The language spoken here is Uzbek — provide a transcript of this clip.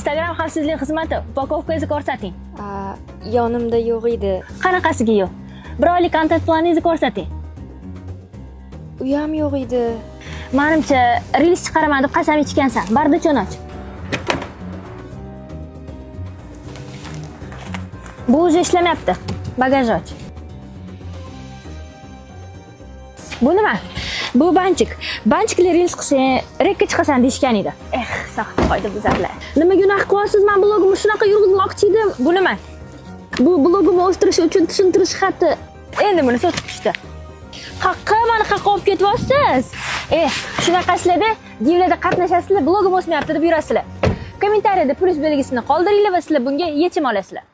Instagram xavfsizlik xizmati upakovkangizni ko'rsating. Yonimda yo'q edi. Qanaqasiga yo'q? Bir oylik kontent planingizni ko'rsating. U ham yo'q edi. Menimcha, reels chiqaraman deb qasam ichgansan. Bardochon och. Bu уже ishlamayapti. Bagaj och. Bu nima? Bu banchik. Banchikli reels qilsang, rekka chiqasan deyishgan edi. Soxta qoida buzarlar. Nima gunoh qilyapsiz? Men blogimni shunaqa yurgizmoqchi edim. Bu nima? Bu blogimni o'stirish uchun tushuntirish xati. Endi buni sotib tushdi. Haqqa meni haqqa olib ketyapsiz. Shunaqasilarda divlarda qatnashasizlar, blogim o'smayapti deb yurasizlar. Kommentariyada plus belgisini qoldiringlar va sizlar bunga yechim olasizlar.